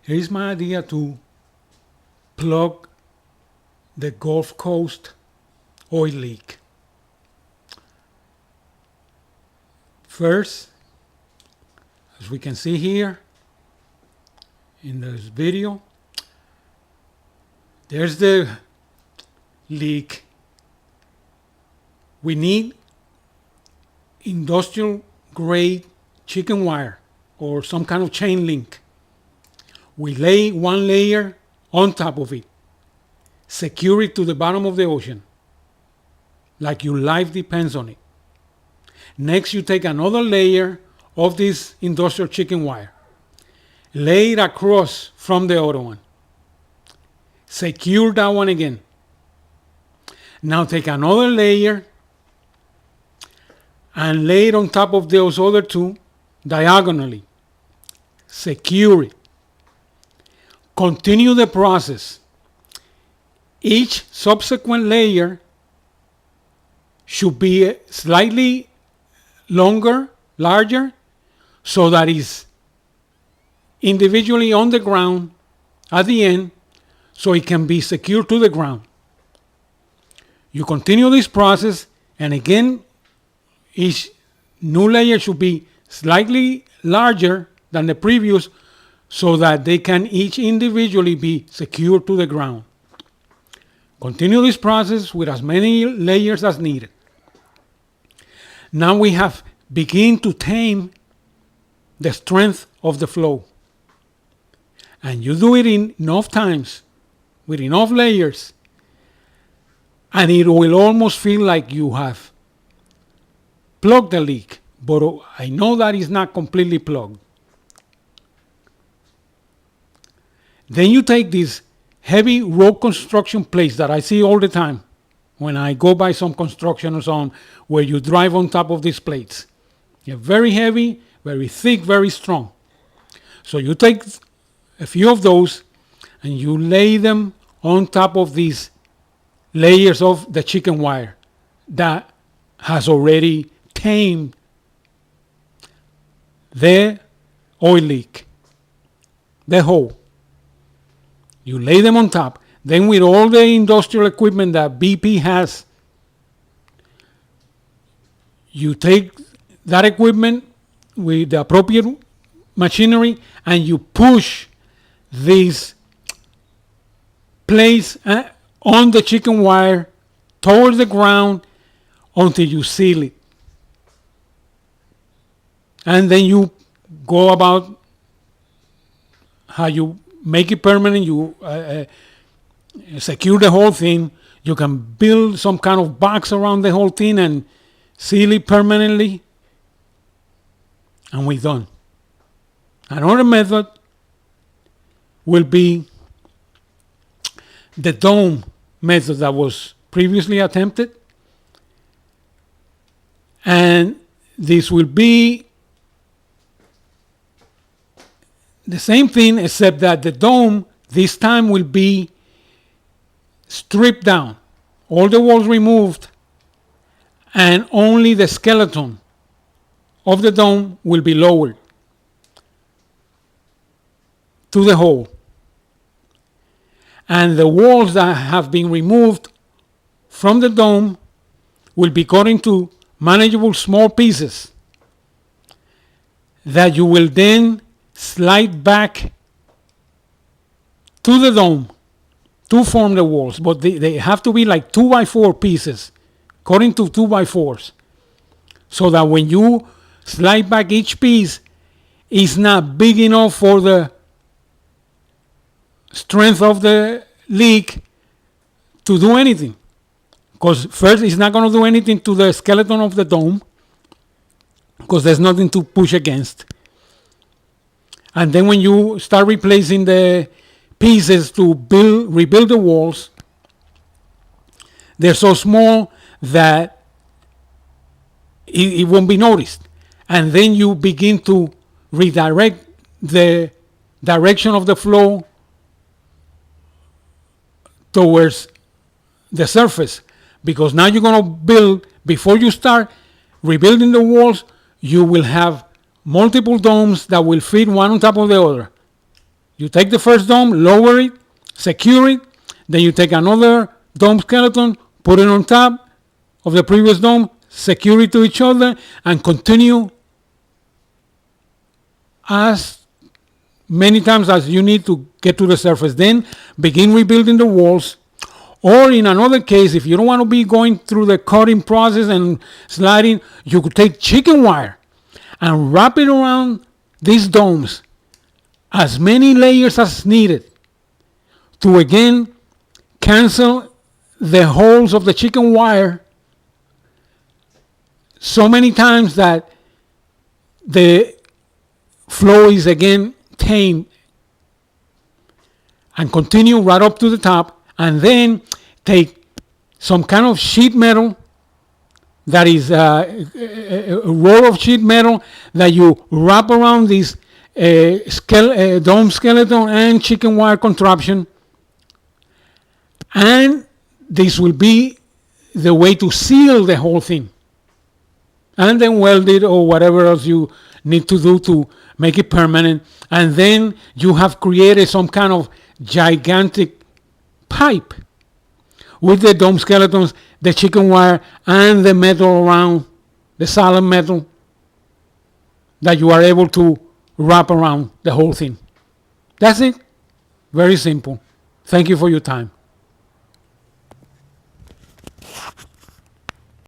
Here's my idea to plug the Gulf Coast oil leak. First, as we can see here in this video, there's the leak. We need industrial grade chicken wire or some kind of chain link. We lay one layer on top of it, secure it to the bottom of the ocean, like your life depends on it. Next, you take another layer of this industrial chicken wire, lay it across from the other one, secure that one again. Now take another layer and lay it on top of those other two diagonally, secure it. Continue the process. Each subsequent layer should be slightly larger, so that it's individually on the ground at the end, so it can be secured to the ground. You continue this process, and again, each new layer should be slightly larger than the previous, so that they can each individually be secured to the ground. Continue this process with as many layers as needed. Now we have begun to tame the strength of the flow. And you do it in enough times, with enough layers, and it will almost feel like you have plugged the leak. But I know that it's not completely plugged. Then you take these heavy road construction plates that I see all the time when I go by some construction or something, where you drive on top of these plates. They're very heavy, very thick, very strong. So you take a few of those and you lay them on top of these layers of the chicken wire that has already tamed the oil leak, the hole. You lay them on top. Then with all the industrial equipment that BP has, you take that equipment with the appropriate machinery and you push these plates on the chicken wire towards the ground until you seal it. And then you go about how you make it permanent. You secure the whole thing. You can build some kind of box around the whole thing and seal it permanently. And we're done. Another method will be the dome method that was previously attempted. And this will be the same thing, except that the dome this time will be stripped down, all the walls removed, and only the skeleton of the dome will be lowered to the hole. And the walls that have been removed from the dome will be cut into manageable small pieces that you will then slide back to the dome to form the walls. But they have to be like 2x4 pieces, cut into 2x4s, so that when you slide back each piece, it's not big enough for the strength of the leak to do anything. Because first, it's not going to do anything to the skeleton of the dome, because there's nothing to push against. And then when you start replacing the pieces to rebuild the walls, they're so small that it won't be noticed. And then you begin to redirect the direction of the flow towards the surface. Because now you're going to build, before you start rebuilding the walls, you will have multiple domes that will fit one on top of the other. You take the first dome, lower it, secure it, then you take another dome skeleton, put it on top of the previous dome, secure it to each other, and continue as many times as you need to get to the surface. Then begin rebuilding the walls. Or in another case, if you don't want to be going through the cutting process and sliding, you could take chicken wire and wrap it around these domes, as many layers as needed, to again cancel the holes of the chicken wire so many times that the flow is again tame, and continue right up to the top. And then take some kind of sheet metal, that is a roll of sheet metal that you wrap around this dome skeleton and chicken wire contraption, and this will be the way to seal the whole thing, and then weld it or whatever else you need to do to make it permanent. And then you have created some kind of gigantic pipe with the dome skeletons, the chicken wire, and the metal around, the solid metal that you are able to wrap around the whole thing. That's it. Very simple. Thank you for your time.